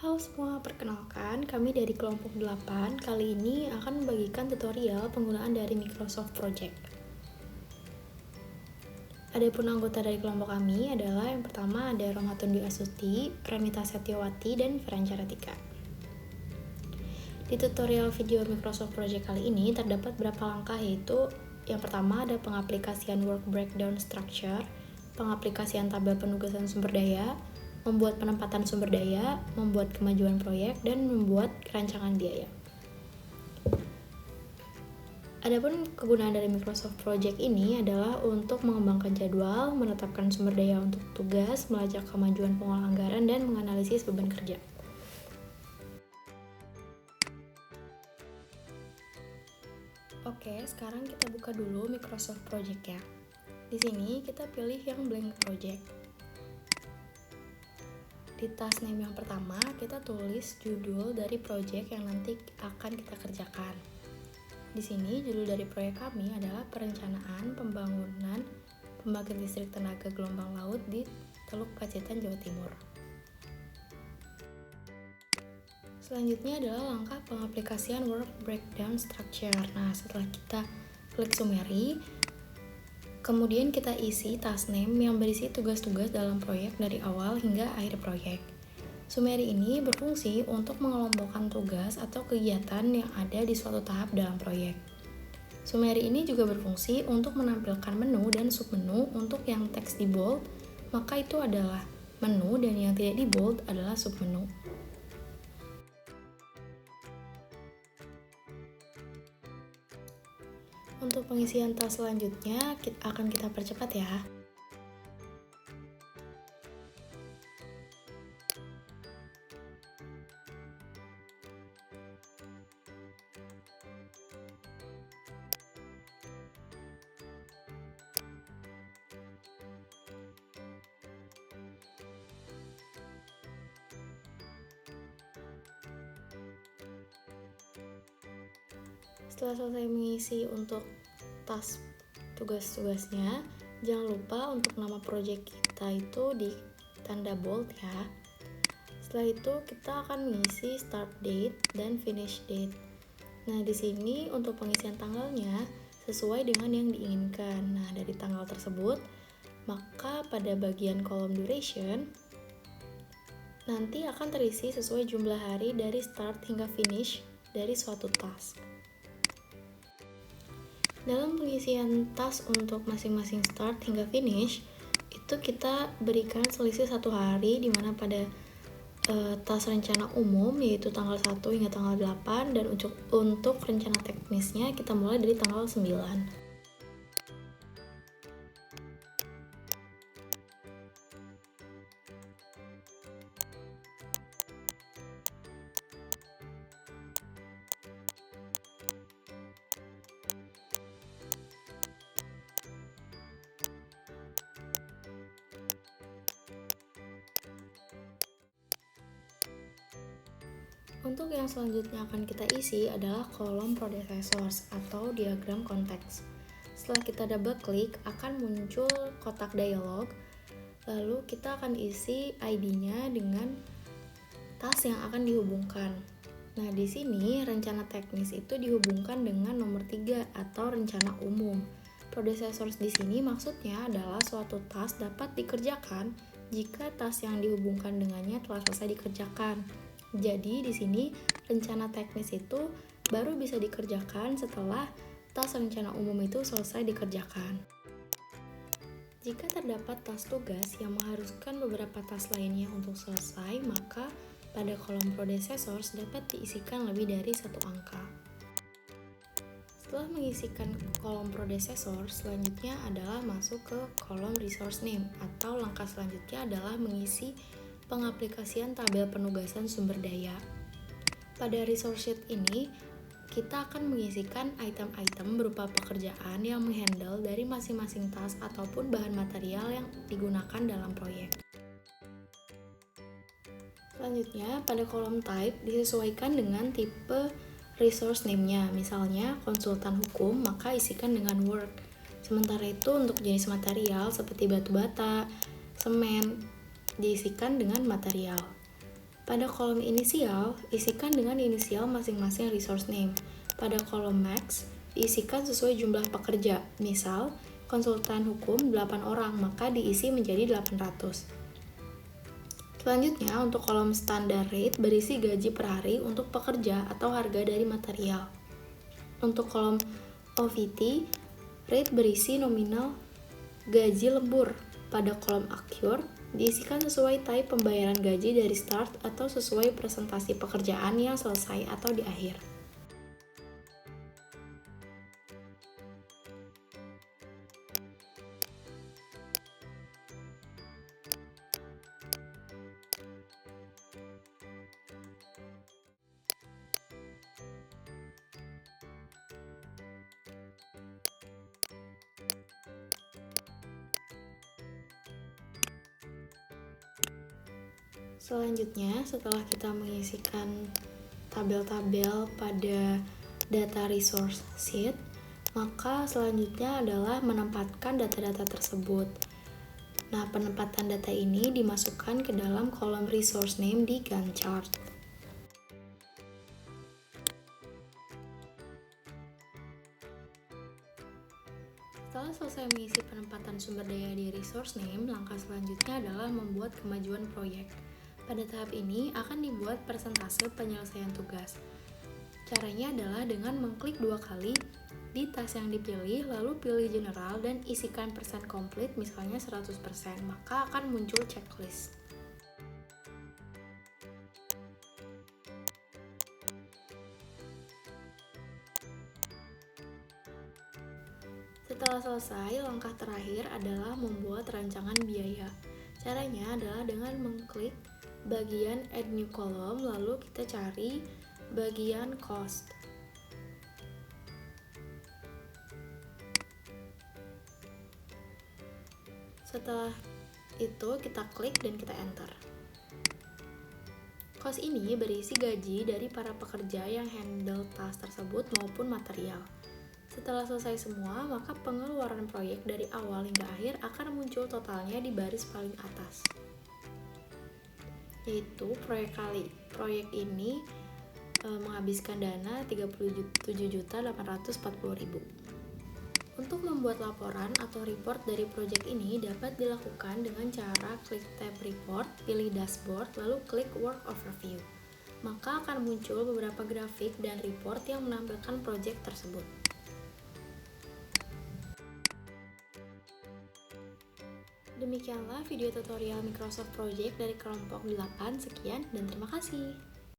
Halo semua, perkenalkan kami dari kelompok 8 kali ini akan membagikan tutorial penggunaan dari Microsoft Project. Adapun anggota dari kelompok kami adalah yang pertama ada Romatun Dwi Astuti, Pramita Setyawati, dan Feranca Ratika. Di tutorial video Microsoft Project kali ini terdapat beberapa langkah, yaitu yang pertama ada pengaplikasian work breakdown structure, pengaplikasian tabel penugasan sumber daya, membuat penempatan sumber daya, membuat kemajuan proyek, dan membuat rancangan biaya. Adapun kegunaan dari Microsoft Project ini adalah untuk mengembangkan jadwal, menetapkan sumber daya untuk tugas, melacak kemajuan pengolahan anggaran, dan menganalisis beban kerja. Oke, sekarang kita buka dulu Microsoft Project ya. Di sini kita pilih yang blank project. Di task name yang pertama, kita tulis judul dari project yang nanti akan kita kerjakan. Di sini, judul dari proyek kami adalah perencanaan pembangunan pembangkit listrik tenaga gelombang laut di Teluk Pacitan, Jawa Timur. Selanjutnya adalah langkah pengaplikasian work breakdown structure. Nah, setelah kita klik summary, kemudian kita isi task name yang berisi tugas-tugas dalam proyek dari awal hingga akhir proyek. Summary ini berfungsi untuk mengelompokkan tugas atau kegiatan yang ada di suatu tahap dalam proyek. Summary ini juga berfungsi untuk menampilkan menu dan submenu. Untuk yang teks di bold, maka itu adalah menu, dan yang tidak di bold adalah submenu. Untuk pengisian task selanjutnya akan kita percepat ya. Setelah selesai mengisi untuk task tugas-tugasnya, jangan lupa untuk nama project kita itu di tanda bold ya. Setelah itu kita akan mengisi start date dan finish date. Nah, di sini untuk pengisian tanggalnya sesuai dengan yang diinginkan. Nah, dari tanggal tersebut, maka pada bagian kolom duration nanti akan terisi sesuai jumlah hari dari start hingga finish dari suatu task. Dalam pengisian task untuk masing-masing start hingga finish, itu kita berikan selisih 1 hari, di mana pada task rencana umum yaitu tanggal 1 hingga tanggal 8, dan untuk rencana teknisnya kita mulai dari tanggal 9. Untuk yang selanjutnya akan kita isi adalah kolom predecessors atau diagram konteks. Setelah kita double klik, akan muncul kotak dialog. Lalu kita akan isi ID-nya dengan task yang akan dihubungkan. Nah, di sini rencana teknis itu dihubungkan dengan nomor 3 atau rencana umum. Predecessors di sini maksudnya adalah suatu task dapat dikerjakan jika task yang dihubungkan dengannya telah selesai dikerjakan. Jadi di sini rencana teknis itu baru bisa dikerjakan setelah task rencana umum itu selesai dikerjakan. Jika terdapat task tugas yang mengharuskan beberapa task lainnya untuk selesai, maka pada kolom predecessors dapat diisikan lebih dari 1 angka. Setelah mengisikan kolom predecessor, selanjutnya adalah masuk ke kolom resource name, atau langkah selanjutnya adalah mengisi pengaplikasian tabel penugasan sumber daya. Pada resource sheet ini, kita akan mengisikan item-item berupa pekerjaan yang menghandle dari masing-masing task ataupun bahan material yang digunakan dalam proyek. Selanjutnya, pada kolom type disesuaikan dengan tipe resource name-nya. Misalnya, konsultan hukum, maka isikan dengan work. Sementara itu, untuk jenis material seperti batu bata, semen, diisikan dengan material. Pada kolom inisial, isikan dengan inisial masing-masing resource name. Pada kolom max, diisikan sesuai jumlah pekerja. Misal, konsultan hukum 8 orang, maka diisi menjadi 800. Selanjutnya, untuk kolom standar rate berisi gaji per hari untuk pekerja atau harga dari material. Untuk kolom OVT, rate berisi nominal gaji lembur. Pada kolom accrue, diisikan sesuai type pembayaran gaji dari start atau sesuai presentasi pekerjaan yang selesai atau di akhir. Selanjutnya, setelah kita mengisikan tabel-tabel pada data resource sheet, maka selanjutnya adalah menempatkan data-data tersebut. Nah, penempatan data ini dimasukkan ke dalam kolom resource name di Gantt chart. Setelah selesai mengisi penempatan sumber daya di resource name, langkah selanjutnya adalah membuat kemajuan proyek. Pada tahap ini akan dibuat persentase penyelesaian tugas. Caranya adalah dengan mengklik 2 kali di tas yang dipilih, lalu pilih general dan isikan persen komplit, misalnya 100%, maka akan muncul checklist. Setelah selesai, langkah terakhir adalah membuat rancangan biaya. Caranya adalah dengan mengklik bagian add new column, lalu kita cari bagian cost. Setelah itu kita klik dan kita enter. Cost ini berisi gaji dari para pekerja yang handle task tersebut maupun material. Setelah selesai semua, maka pengeluaran proyek dari awal hingga akhir akan muncul totalnya di baris paling atas. Yaitu proyek ini menghabiskan dana 37.840.000. Untuk membuat laporan atau report dari proyek ini dapat dilakukan dengan cara klik tab report, pilih dashboard, lalu klik work overview. Maka akan muncul beberapa grafik dan report yang menampilkan proyek tersebut. Demikianlah video tutorial Microsoft Project dari kelompok 8. Sekian dan terima kasih.